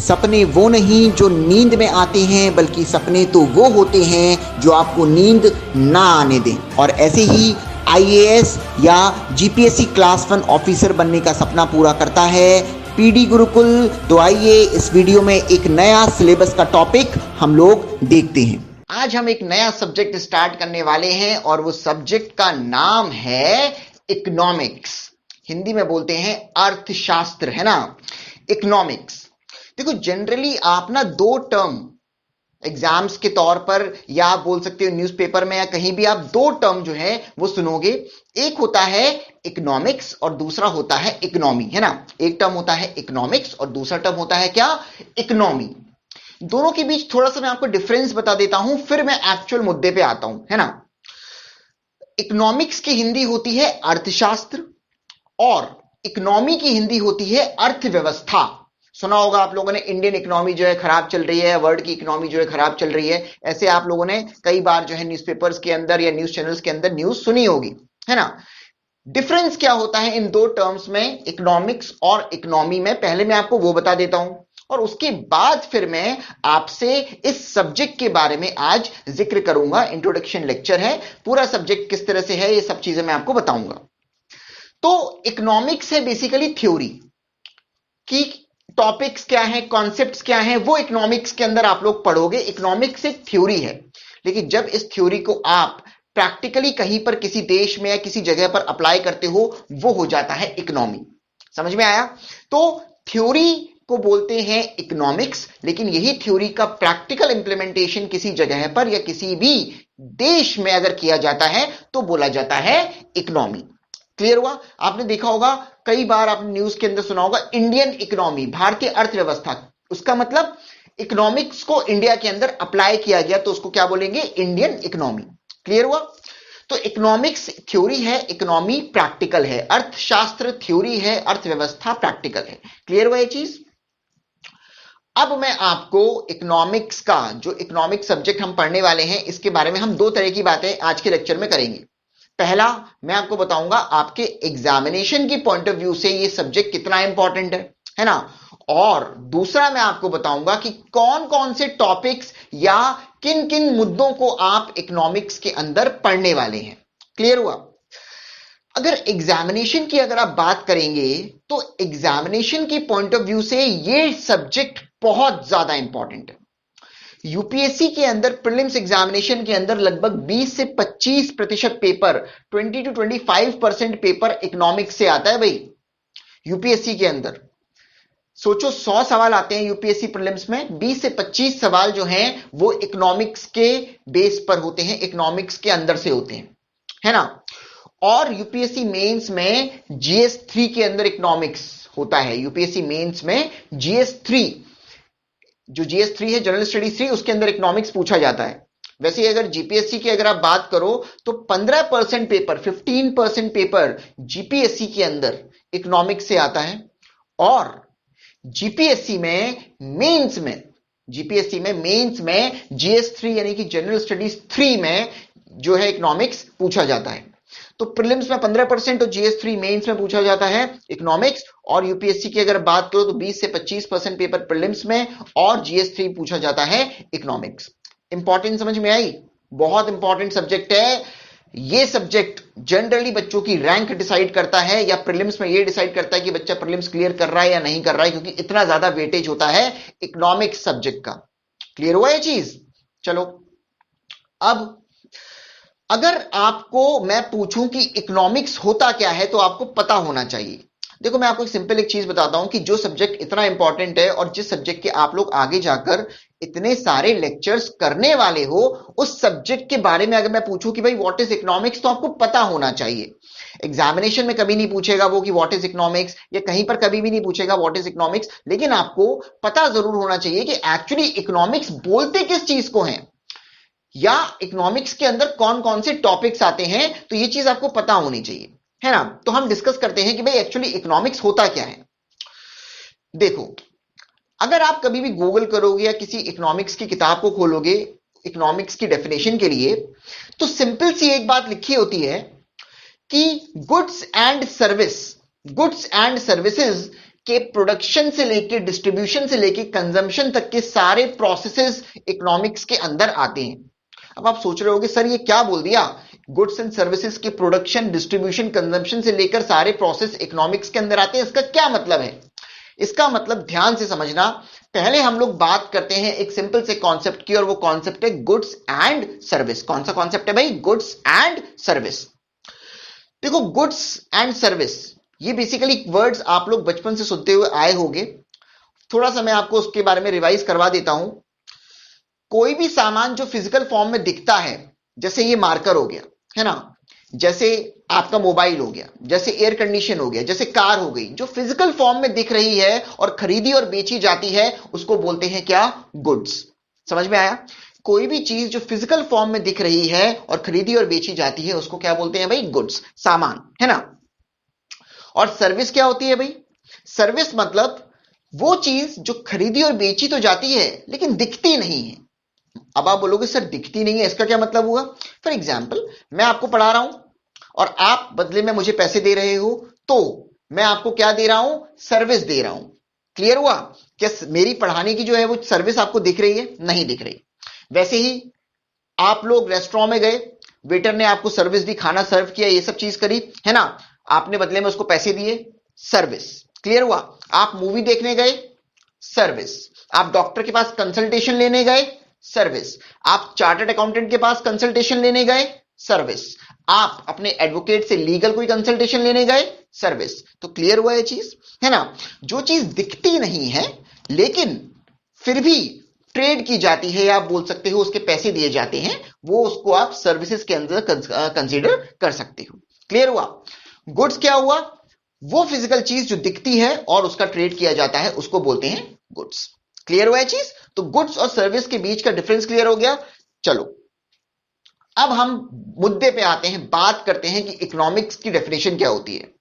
सपने वो नहीं जो नींद में आते हैं, बल्कि सपने तो वो होते हैं जो आपको नींद ना आने दें। और ऐसे ही आईएएस या जीपीएससी क्लास 1 ऑफिसर बनने का सपना पूरा करता है पीडी गुरुकुल। तो आइए इस वीडियो में एक नया सिलेबस का टॉपिक हम लोग देखते हैं। आज हम एक नया सब्जेक्ट स्टार्ट करने वाले हैं और वो सब्जेक्ट का नाम है इकोनॉमिक्स। हिंदी में बोलते हैं अर्थशास्त्र, है ना, इकोनॉमिक्स। देखो, जनरली आप ना दो टर्म एग्जाम्स के तौर पर या आप बोल सकते हो न्यूज़पेपर में या कहीं भी आप दो टर्म जो है वो सुनोगे। एक होता है इकोनॉमिक्स और दूसरा होता है इकोनॉमी, है ना। एक टर्म होता है इकोनॉमिक्स और दूसरा टर्म होता है क्या, इकोनॉमी। दोनों के बीच थोड़ा सा मैं आपको डिफरेंस बता देता हूं, फिर मैं एक्चुअल मुद्दे पे आता हूं, है ना। इकोनॉमिक्स की हिंदी होती है अर्थशास्त्र और इकोनॉमी की हिंदी होती है अर्थव्यवस्था। सुना होगा आप लोगों ने, इंडियन इकोनॉमी जो है खराब चल रही है, वर्ल्ड की इकोनॉमी जो है खराब चल रही है। ऐसे आप लोगों ने कई बार जो है न्यूज़पेपर्स के अंदर या न्यूज़ चैनल्स के अंदर न्यूज़ सुनी होगी, है ना। डिफरेंस क्या होता है इन दो टर्म्स में, इकोनॉमिक्स और इकोनॉमी में, पहले मैं आपको वो बता देता हूं और उसके बाद फिर मैं आपसे इस सब्जेक्ट के बारे में आज जिक्र करूंगा। इंट्रोडक्शन लेक्चर है, पूरा सब्जेक्ट किस तरह से है ये सब चीजें मैं आपको बताऊंगा। तो इकोनॉमिक्स है बेसिकली थ्योरी की, टॉपिक्स क्या है, कॉन्सेप्ट्स क्या है, वो इकोनॉमिक्स के अंदर आप लोग पढ़ोगे। इकोनॉमिक्स एक थ्योरी है, लेकिन जब इस थ्योरी को आप प्रैक्टिकली कहीं पर किसी देश में या किसी जगह पर अप्लाई करते हो, वो हो जाता है इकोनॉमी। समझ में आया? तो थ्योरी को बोलते हैं इकोनॉमिक्स, लेकिन यही थ्योरी का प्रैक्टिकल इंप्लीमेंटेशन किसी जगह पर या किसी भी देश में अगर किया जाता है तो बोला जाता है इकोनॉमी। क्लियर हुआ? आपने देखा होगा, कई बार आपने न्यूज के अंदर सुना होगा इंडियन इकोनॉमी, भारतीय अर्थव्यवस्था। उसका मतलब इकोनॉमिक्स को इंडिया के अंदर अप्लाई किया गया तो उसको क्या बोलेंगे, इंडियन इकोनॉमी। क्लियर हुआ? तो इकोनॉमिक्स थ्योरी है, इकोनॉमी प्रैक्टिकल है। अर्थशास्त्र थ्योरी है, अर्थव्यवस्था प्रैक्टिकल है। क्लियर हुआ ये चीज? अब मैं आपको इकोनॉमिक्स का जो इकोनॉमिक सब्जेक्ट हम पढ़ने वाले हैं इसके बारे में हम दो तरह की बातें आज के लेक्चर में करेंगे। पहला, मैं आपको बताऊंगा आपके एग्जामिनेशन की पॉइंट ऑफ व्यू से ये सब्जेक्ट कितना इंपॉर्टेंट है ना। और दूसरा, मैं आपको बताऊंगा कि कौन कौन से टॉपिक्स या किन किन मुद्दों को आप इकोनॉमिक्स के अंदर पढ़ने वाले हैं। क्लियर हुआ? अगर एग्जामिनेशन की अगर आप बात करेंगे तो एग्जामिनेशन की पॉइंट ऑफ व्यू से ये सब्जेक्ट बहुत ज्यादा इंपॉर्टेंट है। यूपीएससी के अंदर प्रीलिम्स एग्जामिनेशन के अंदर लगभग 20 से 25% पेपर, 20 to 25% पेपर इकोनॉमिक्स से आता है भाई यूपीएससी के अंदर। सोचो, 100 सवाल आते हैं यूपीएससी प्रीलिम्स में, 20 से 25 सवाल जो हैं वो इकोनॉमिक्स के बेस पर होते हैं, इकोनॉमिक्स के अंदर से होते हैं, है ना। और यूपीएससी मेंस में जीएस 3 के अंदर इकोनॉमिक्स होता है। यूपीएससी मेंस में जीएस 3, जो जीएस 3 है, जनरल स्टडीज 3, उसके अंदर इकोनॉमिक्स पूछा जाता है। वैसे अगर जीपीएससी की अगर आप बात करो तो 15% पेपर, 15% पेपर जीपीएससी के अंदर इकोनॉमिक्स से आता है। और जीपीएससी में मेंस में, जीपीएससी में मेंस में जीएस 3 यानी कि जनरल स्टडीज 3 में जो है इकोनॉमिक्स पूछा जाता है। तो प्रीलिम्स में 15% और जीएस 3 मेंस में पूछा जाता है इकोनॉमिक्स। और यूपीएससी की अगर बात करो तो 20 से 25% पेपर प्रीलिम्स में और जीएस 3 पूछा जाता है इकोनॉमिक्स। इंपॉर्टेंट समझ में आई? बहुत इंपॉर्टेंट सब्जेक्ट है ये। सब्जेक्ट जनरली बच्चों की रैंक डिसाइड करता है या प्रीलिम्स में ये डिसाइड करता है कि बच्चा प्रीलिम्स क्लियर कर रहा है या नहीं कर रहा है, क्योंकि इतना ज्यादा वेटेज होता है इकोनॉमिक्स सब्जेक्ट का। क्लियर हुआ ये चीज? चलो, अब अगर आपको मैं पूछूं कि इकोनॉमिक्स होता क्या है तो आपको पता होना चाहिए। देखो, मैं आपको एक सिंपल एक चीज बताता हूं कि जो सब्जेक्ट इतना इंपॉर्टेंट है और जिस सब्जेक्ट के आप लोग आगे जाकर इतने सारे लेक्चर्स करने वाले हो, उस सब्जेक्ट के बारे में अगर मैं पूछूं कि भाई व्हाट इज इकोनॉमिक्स, तो आपको पता होना चाहिए। एग्जामिनेशन में कभी नहीं पूछेगा वो कि व्हाट इज इकोनॉमिक्स, या कहीं पर कभी भी नहीं पूछेगा व्हाट इज इकोनॉमिक्स, लेकिन आपको पता जरूर होना चाहिए कि एक्चुअली इकोनॉमिक्स बोलते किस चीज को है या इकोनॉमिक्स के अंदर कौन कौन से टॉपिक्स आते हैं। तो ये चीज आपको पता होनी चाहिए, है ना। तो हम डिस्कस करते हैं कि भाई एक्चुअली इकोनॉमिक्स होता क्या है। देखो, अगर आप कभी भी गूगल करोगे या किसी इकोनॉमिक्स की किताब को खोलोगे इकोनॉमिक्स की डेफिनेशन के लिए, तो सिंपल सी एक बात लिखी होती है कि गुड्स एंड सर्विसेज के प्रोडक्शन से लेके डिस्ट्रीब्यूशन से लेके कंजम्पशन तक के सारे प्रोसेसेस इकोनॉमिक्स के अंदर आते हैं। अब आप सोच रहे होगे सर ये क्या बोल दिया, गुड्स एंड सर्विसेज के प्रोडक्शन डिस्ट्रीब्यूशन कंजम्पशन से लेकर सारे प्रोसेस इकोनॉमिक्स के अंदर आते हैं, इसका क्या मतलब है? इसका मतलब ध्यान से समझना, पहले हम लोग बात करते हैं एक सिंपल से कॉन्सेप्ट की, और वो कॉन्सेप्ट है गुड्स एंड सर्विस। कौन सा कॉन्सेप्ट है भाई? Goods and service. देखो गुड्स एंड सर्विस ये बेसिकली वर्ड्स आप लोग बचपन से सुनते हुए आए होंगे, थोड़ा सा मैं आपको उसके बारे में रिवाइज करवा देता हूं। कोई भी सामान जो फिजिकल फॉर्म में दिखता है, जैसे ये मार्कर हो गया है ना, जैसे आपका मोबाइल हो गया, जैसे एयर कंडीशन हो गया, जैसे कार हो गई, जो फिजिकल फॉर्म में दिख रही है और खरीदी और बेची जाती है उसको बोलते हैं क्या? गुड्स। समझ में आया? कोई भी चीज जो फिजिकल फॉर्म में दिख रही है और खरीदी और बेची जाती है उसको क्या बोलते हैं भाई? गुड्स, सामान, है ना। और सर्विस क्या होती है भाई? सर्विस मतलब वो चीज जो खरीदी और बेची तो जाती है लेकिन दिखती नहीं है। अब आप बोलोगे सर दिखती नहीं है, इसका क्या मतलब हुआ? फॉर एग्जाम्पल मैं आपको पढ़ा रहा हूं और आप बदले में मुझे पैसे दे रहे हो, तो मैं आपको क्या दे रहा हूं? सर्विस दे रहा हूं। क्लियर हुआ? क्या मेरी पढ़ाने की जो है वो सर्विस आपको दिख रही है? नहीं दिख रही। वैसे ही आप लोग रेस्टोरेंट में गए, वेटर ने आपको सर्विस दी, खाना सर्व किया, ये सब चीज करी, है ना, आपने बदले में उसको पैसे दिए, सर्विस। क्लियर हुआ? आप मूवी देखने गए, सर्विस। आप डॉक्टर के पास कंसल्टेशन लेने गए, सर्विस। आप चार्टर्ड अकाउंटेंट के पास कंसल्टेशन लेने गए, सर्विस। आप अपने एडवोकेट से लीगल कोई कंसल्टेशन लेने गए, सर्विस। तो क्लियर हुआ ये चीज, है ना। जो चीज दिखती नहीं है लेकिन फिर भी ट्रेड की जाती है, या आप बोल सकते हो उसके पैसे दिए जाते हैं, वो उसको आप सर्विसेज के अंदर कंसीडर कर सकते हो। क्लियर हुआ? गुड्स क्या हुआ? वो फिजिकल चीज जो दिखती है और उसका ट्रेड किया जाता है उसको बोलते हैं गुड्स। क्लियर हुआ है चीज? तो गुड्स और सर्विस के बीच का डिफरेंस क्लियर हो गया। चलो अब हम मुद्दे पे आते हैं, बात करते हैं कि इकोनॉमिक्स की डेफिनेशन क्या होती है।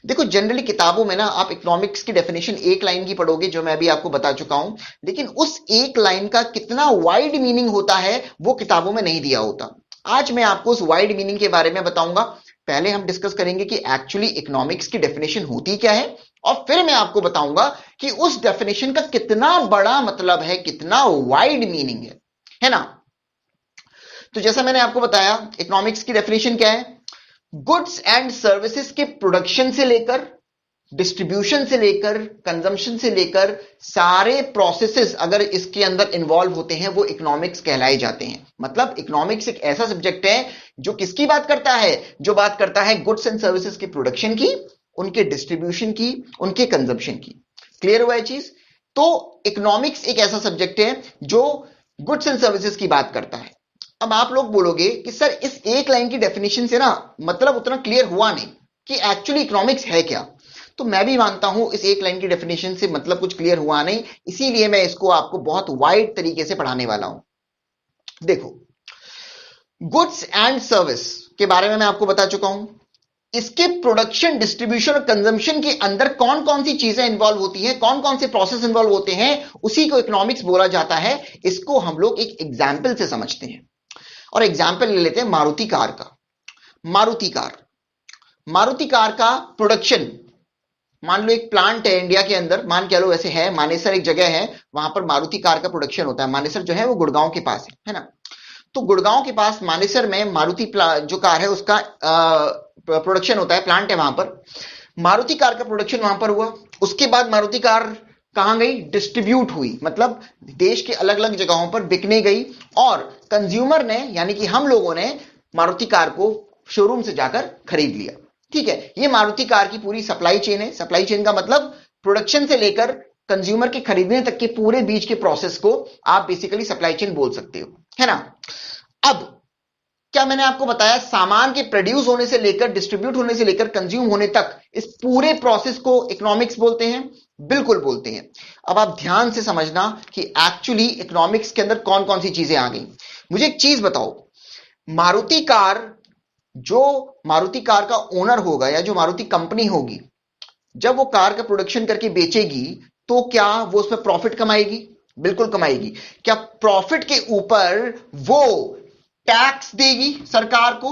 देखो जनरली किताबों में ना आप इकोनॉमिक्स की डेफिनेशन एक लाइन की पढ़ोगे, जो मैं अभी आपको बता चुका हूं, लेकिन उस एक लाइन का कितना वाइड मीनिंग होता है वो किताबों में नहीं दिया होता। आज मैं आपको उस वाइड मीनिंग के बारे में बताऊंगा। पहले हम डिस्कस करेंगे कि एक्चुअली इकोनॉमिक्स की डेफिनेशन होती क्या है, और फिर मैं आपको बताऊंगा कि उस डेफिनेशन का कितना बड़ा मतलब है, कितना वाइड मीनिंग है ना। तो जैसा मैंने आपको बताया इकोनॉमिक्स की डेफिनेशन क्या है? गुड्स एंड सर्विसेज के प्रोडक्शन से लेकर डिस्ट्रीब्यूशन से लेकर कंजम्पशन से लेकर सारे प्रोसेसेस अगर इसके अंदर इन्वॉल्व होते हैं वो इकोनॉमिक्स कहलाए जाते हैं। मतलब इकोनॉमिक्स एक ऐसा सब्जेक्ट है जो किसकी बात करता है? जो बात करता है गुड्स एंड सर्विसेज के प्रोडक्शन की, उनके डिस्ट्रीब्यूशन की, उनके कंजम्पशन की। क्लियर हुआ है चीज? तो इकोनॉमिक्स एक ऐसा सब्जेक्ट है जो गुड्स एंड सर्विसेज की बात करता है। अब आप लोग बोलोगे कि सर इस एक लाइन की डेफिनेशन से ना मतलब उतना क्लियर हुआ नहीं कि एक्चुअली इकोनॉमिक्स है क्या। तो मैं भी मानता हूं इस एक लाइन की डेफिनेशन से मतलब कुछ क्लियर हुआ नहीं, इसीलिए मैं इसको आपको बहुत वाइड तरीके से पढ़ाने वाला हूं। देखो गुड्स एंड सर्विस के बारे में मैं आपको बता चुका हूं, इसके प्रोडक्शन डिस्ट्रीब्यूशन और कंजम्पशन के अंदर कौन कौन सी चीजें इंवॉल्व होती हैं, कौन कौन से प्रोसेस इंवॉल्व होते हैं, उसी को इकोनॉमिक्स बोला जाता है। इसको हम लोग एक एग्जाम्पल से समझते हैं, और एग्जाम्पल ले लेते हैं मारुति कार का। मारुति कार का प्रोडक्शन, मान लो एक प्लांट है इंडिया के अंदर, मान के लो वैसे है मानेसर एक जगह है, वहां पर मारुति कार का प्रोडक्शन होता है। मानेसर जो है वो गुड़गांव के पास है ना। तो गुड़गांव के पास मानेसर में मारुति जो कार है उसका प्रोडक्शन होता है, प्लांट है वहां पर। मारुति कार का प्रोडक्शन वहां पर हुआ, उसके बाद मारुति कार कहां गई? डिस्ट्रीब्यूट हुई, मतलब देश के अलग अलग जगहों पर बिकने गई, और कंज्यूमर ने यानी कि हम लोगों ने मारुति कार को शोरूम से जाकर खरीद लिया। ठीक है, ये मारुति कार की पूरी सप्लाई चेन है। सप्लाई चेन का मतलब प्रोडक्शन से लेकर कंज्यूमर के खरीदने तक के पूरे बीच के प्रोसेस को आप बेसिकली सप्लाई चेन बोल सकते हो, है ना। अब क्या मैंने आपको बताया सामान के प्रोड्यूस होने से लेकर डिस्ट्रीब्यूट होने से लेकर कंज्यूम होने तक इस पूरे प्रोसेस को इकोनॉमिक्स बोलते हैं? बिल्कुल बोलते हैं। अब आप ध्यान से समझना कि एक्चुअली इकोनॉमिक्स के अंदर कौन कौन सी चीजें आ गई। मुझे एक चीज बताओ, मारुति कार, जो मारुति कार का ओनर होगा या जो मारुति कंपनी होगी, जब वो कार का प्रोडक्शन करके बेचेगी तो क्या वो उसमें प्रॉफिट कमाएगी? बिल्कुल कमाएगी। क्या प्रॉफिट के ऊपर वो टैक्स देगी सरकार को?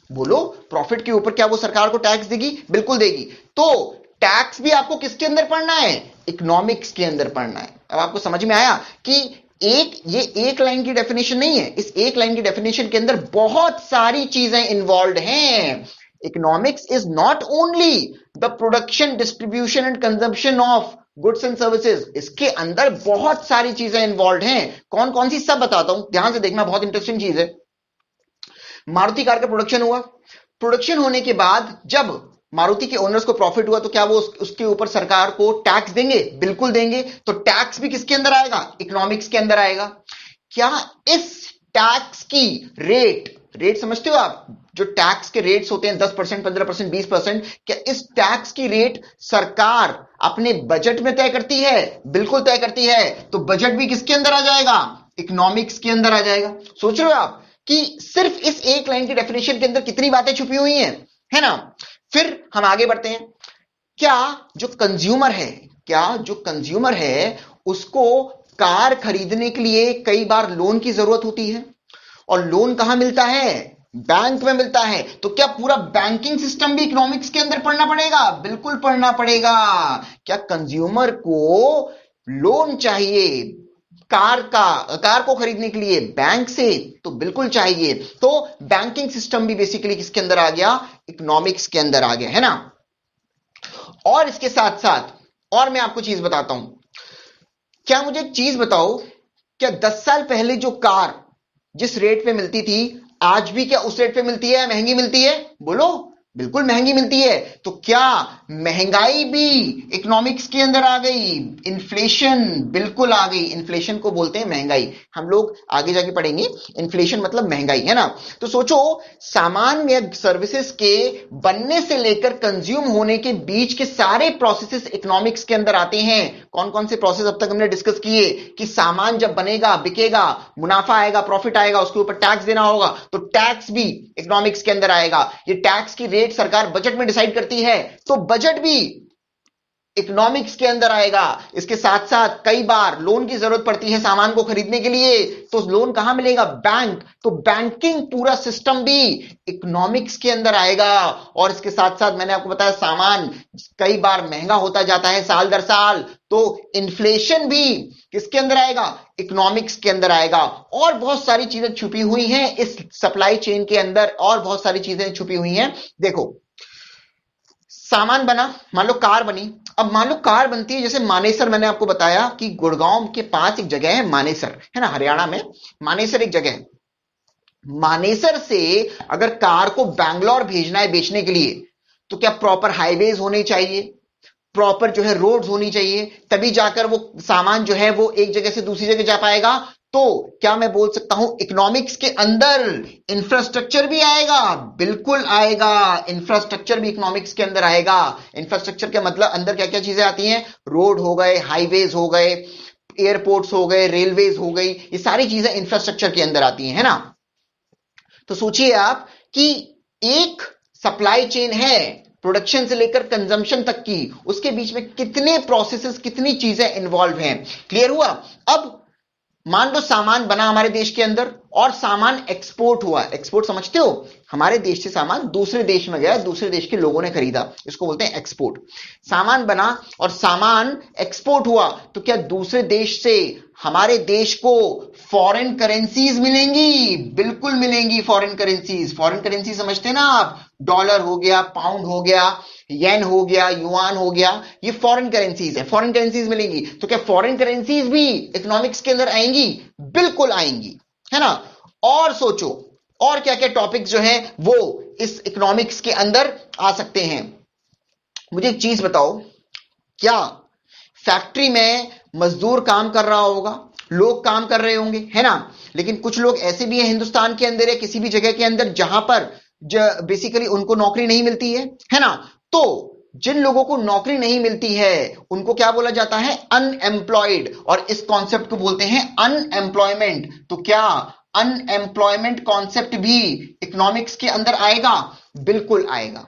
बोलो, प्रॉफिट के ऊपर क्या वो सरकार को टैक्स देगी? बिल्कुल देगी। तो टैक्स भी आपको किसके अंदर पढ़ना है? इकोनॉमिक्स के अंदर पढ़ना है। अब आपको समझ में आया कि ये एक लाइन की डेफिनेशन नहीं है, इस एक लाइन की डेफिनेशन के अंदर बहुत सारी चीजें इन्वॉल्व हैं। Economics is not only the production, distribution and consumption of goods and services, इसके अंदर बहुत सारी चीजें इन्वॉल्व हैं। कौन कौन सी, सब बताता हूं, ध्यान से देखना, बहुत इंटरेस्टिंग चीज है। मारुति कार का प्रोडक्शन हुआ, प्रोडक्शन होने के बाद जब मारुति के ओनर्स को प्रॉफिट हुआ तो क्या वो उसके ऊपर सरकार को टैक्स देंगे? बिल्कुल देंगे। तो टैक्स भी किसके अंदर आएगा? इकोनॉमिक्स के अंदर आएगा। क्या इस टैक्स की रेट समझते हो आप? जो टैक्स के रेट्स होते हैं 10%, 15%, 20%, क्या इस टैक्स की रेट सरकार अपने बजट में तय करती है? बिल्कुल तय करती है। तो बजट भी किसके अंदर आ जाएगा? इकोनॉमिक्स के अंदर आ जाएगा। सोच रहे हो आप कि सिर्फ इस एक लाइन की डेफिनेशन के अंदर कितनी बातें छुपी हुई हैं, है ना? फिर हम आगे बढ़ते हैं। क्या जो कंज्यूमर है उसको कार खरीदने के लिए कई बार लोन की जरूरत होती है, और लोन कहां मिलता है? बैंक में मिलता है। तो क्या पूरा बैंकिंग सिस्टम भी इकोनॉमिक्स के अंदर पढ़ना पड़ेगा? बिल्कुल पढ़ना पड़ेगा। क्या कंज्यूमर को लोन चाहिए कार को खरीदने के लिए बैंक से? तो बिल्कुल चाहिए। तो बैंकिंग सिस्टम भी बेसिकली किसके अंदर आ गया? इकोनॉमिक्स के अंदर आ गया, है ना? और इसके साथ साथ और मैं आपको चीज बताता हूं। क्या मुझे एक चीज बताओ, क्या 10 साल पहले जो कार जिस रेट पे मिलती थी, आज भी क्या उस रेट पे मिलती है? महंगी मिलती है? बोलो। बिल्कुल महंगी मिलती है। तो क्या महंगाई भी इकोनॉमिक्स के अंदर आ गई? इन्फ्लेशन बिल्कुल आ गई। इन्फ्लेशन को बोलते हैं महंगाई, हम लोग आगे जाके पढ़ेंगे। इन्फ्लेशन मतलब महंगाई, है ना? तो सोचो, सामान या सर्विसेज के बनने से लेकर कंज्यूम होने के बीच के सारे प्रोसेसेस इकोनॉमिक्स के अंदर आते हैं। कौन कौन से प्रोसेस अब तक हमने डिस्कस किए कि सामान जब बनेगा, बिकेगा, मुनाफा आएगा, प्रॉफिट आएगा, उसके ऊपर टैक्स देना होगा, तो टैक्स भी इकोनॉमिक्स के अंदर आएगा। ये टैक्स की रेट सरकार बजट में डिसाइड करती है, तो बजट भी इकोनॉमिक्स के अंदर आएगा। इसके साथ साथ कई बार लोन की जरूरत पड़ती है सामान को खरीदने के लिए, तो लोन कहां मिलेगा? बैंक। तो बैंकिंग पूरा सिस्टम भी इकोनॉमिक्स के अंदर आएगा। और इसके साथ साथ मैंने आपको बताया, सामान कई बार महंगा होता जाता है साल दर साल, तो इन्फ्लेशन भी किसके अंदर आएगा? इकोनॉमिक्स के अंदर आएगा। और बहुत सारी चीजें छुपी हुई हैं इस सप्लाई चेन के अंदर, और बहुत सारी चीजें छुपी हुई हैं। देखो, सामान बना, मान लो कार बनी। अब मान लो कार बनती है, जैसे मानेसर, मैंने आपको बताया कि गुड़गांव के पास एक जगह है मानेसर, है ना, हरियाणा में मानेसर एक जगह है। मानेसर से अगर कार को बैंगलोर भेजना है बेचने के लिए, तो क्या प्रॉपर हाईवेज होने चाहिए, प्रॉपर जो है रोड्स होनी चाहिए, तभी जाकर वो सामान जो है वो एक जगह से दूसरी जगह जा पाएगा। तो क्या मैं बोल सकता हूं इकोनॉमिक्स के अंदर इंफ्रास्ट्रक्चर भी आएगा? बिल्कुल आएगा। इंफ्रास्ट्रक्चर भी इकोनॉमिक्स के अंदर आएगा। इंफ्रास्ट्रक्चर के मतलब अंदर क्या क्या चीजें आती हैं? रोड हो गए, हाईवेज हो गए, एयरपोर्ट्स हो गए, रेलवेज हो गई, ये सारी चीजें इंफ्रास्ट्रक्चर के अंदर आती हैं, है ना? तो सोचिए आप कि एक सप्लाई चेन है, प्रोडक्शन से लेकर कंजम्पशन तक की, उसके बीच में कितने प्रोसेसेस, कितनी चीजें इन्वॉल्व हैं। क्लियर हुआ? अब मान लो सामान बना हमारे देश के अंदर और सामान एक्सपोर्ट हुआ। एक्सपोर्ट समझते हो? हमारे देश से सामान दूसरे देश में गया, दूसरे देश के लोगों ने खरीदा, इसको बोलते हैं एक्सपोर्ट। सामान बना और सामान एक्सपोर्ट हुआ, तो क्या दूसरे देश से हमारे देश को फॉरेन करेंसीज मिलेंगी? बिल्कुल मिलेंगी फॉरेन करेंसीज। फॉरेन करेंसी समझते हैं ना आप? डॉलर हो गया, पाउंड हो गया, येन हो गया, युआन हो गया, ये फॉरेन करेंसीज है। फॉरेन करेंसीज मिलेंगी। तो क्या फॉरेन करेंसीज भी इकोनॉमिक्स के अंदर आएंगी? बिल्कुल आएंगी, है ना? और सोचो, और क्या क्या टॉपिक्स जो है वो इस इकोनॉमिक्स के अंदर आ सकते हैं। मुझे एक चीज बताओ, क्या फैक्ट्री में मजदूर काम कर रहा होगा, लोग काम कर रहे होंगे, है ना? लेकिन कुछ लोग ऐसे भी हैं हिंदुस्तान के अंदर या किसी भी जगह के अंदर जहां पर बेसिकली उनको नौकरी नहीं मिलती है ना? तो जिन लोगों को नौकरी नहीं मिलती है उनको क्या बोला जाता है? अनएम्प्लॉयड। और इस कॉन्सेप्ट को बोलते हैं अनएम्प्लॉयमेंट। तो क्या अनएम्प्लॉयमेंट कॉन्सेप्ट भी इकोनॉमिक्स के अंदर आएगा? बिल्कुल आएगा।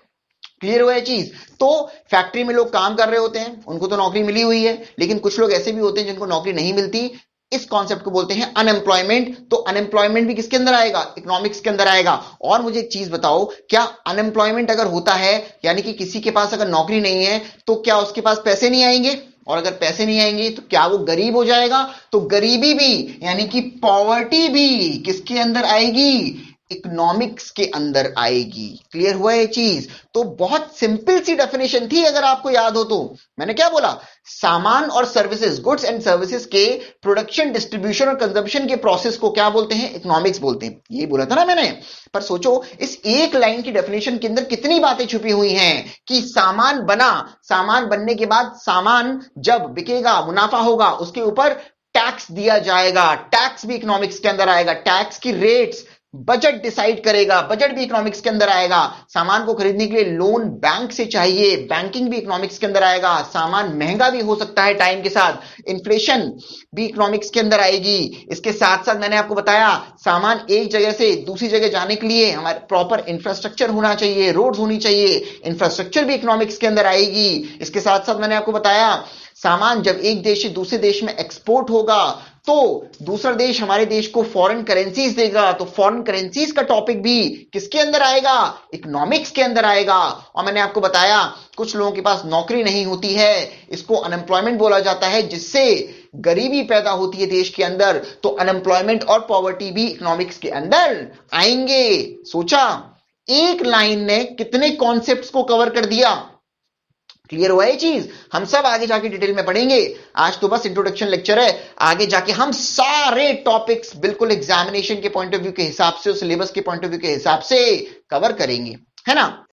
क्लियर हुआ ये चीज? तो फैक्ट्री में लोग काम कर रहे होते हैं, उनको तो नौकरी मिली हुई है, लेकिन कुछ लोग ऐसे भी होते हैं जिनको नौकरी नहीं मिलती। इस कॉन्सेप्ट को बोलते हैं अनएम्प्लॉयमेंट। तो अनएम्प्लॉयमेंट भी किसके अंदर आएगा? इकोनॉमिक्स के अंदर आएगा। और मुझे एक चीज बताओ, क्या अनएम्प्लॉयमेंट अगर होता है, यानी कि किसी के पास अगर नौकरी नहीं है, तो क्या उसके पास पैसे नहीं आएंगे? और अगर पैसे नहीं आएंगे तो क्या वो गरीब हो जाएगा? तो गरीबी भी, यानी कि पॉवर्टी भी किसके अंदर आएगी? इकोनॉमिक्स के अंदर आएगी। क्लियर हुआ ये चीज? तो बहुत सिंपल सी डेफिनेशन थी, अगर आपको याद हो तो। मैंने क्या बोला? सामान और सर्विसेज, गुड्स एंड सर्विसेज के प्रोडक्शन, डिस्ट्रीब्यूशन और कंजम्पशन के प्रोसेस को क्या बोलते हैं? इकोनॉमिक्स बोलते हैं। यही बोला था ना मैंने। पर सोचो, इस एक लाइन की डेफिनेशन के अंदर कितनी बातें छुपी हुई हैं कि सामान बना, सामान बनने के बाद सामान जब बिकेगा, मुनाफा होगा, उसके ऊपर टैक्स दिया जाएगा। टैक्स भी इकोनॉमिक्स के अंदर आएगा। टैक्स की रेट्स बजट डिसाइड करेगा, बजट भी इकोनॉमिक्स के अंदर आएगा। सामान को खरीदने के लिए लोन बैंक से चाहिए, बैंकिंग भी इकोनॉमिक्स के अंदर आएगा। सामान महंगा भी हो सकता है टाइम के साथ, इन्फ्लेशन भी इकोनॉमिक्स के अंदर आएगी। इसके साथ साथ मैंने आपको बताया, सामान एक जगह से दूसरी जगह जाने के लिए हमारे प्रॉपर इंफ्रास्ट्रक्चर होना चाहिए, रोड्स होनी चाहिए, इंफ्रास्ट्रक्चर भी इकोनॉमिक्स के अंदर आएगी। इसके साथ साथ मैंने आपको बताया, सामान जब एक देश से दूसरे देश में एक्सपोर्ट होगा, तो दूसरा देश हमारे देश को फॉरेन करेंसीज देगा, तो फॉरेन करेंसीज का टॉपिक भी किसके अंदर आएगा? इकोनॉमिक्स के अंदर आएगा। और मैंने आपको बताया, कुछ लोगों के पास नौकरी नहीं होती है, इसको अनएम्प्लॉयमेंट बोला जाता है, जिससे गरीबी पैदा होती है देश के अंदर। तो अनएम्प्लॉयमेंट और पॉवर्टी भी इकोनॉमिक्स के अंदर आएंगे। सोचा, एक लाइन ने कितने कॉन्सेप्ट्स को कवर कर दिया। क्लियर हुआ ये चीज? हम सब आगे जाके डिटेल में पढ़ेंगे। आज तो बस इंट्रोडक्शन लेक्चर है, आगे जाके हम सारे टॉपिक्स बिल्कुल एग्जामिनेशन के पॉइंट ऑफ व्यू के हिसाब से और सिलेबस के पॉइंट ऑफ व्यू के हिसाब से कवर करेंगे, है ना।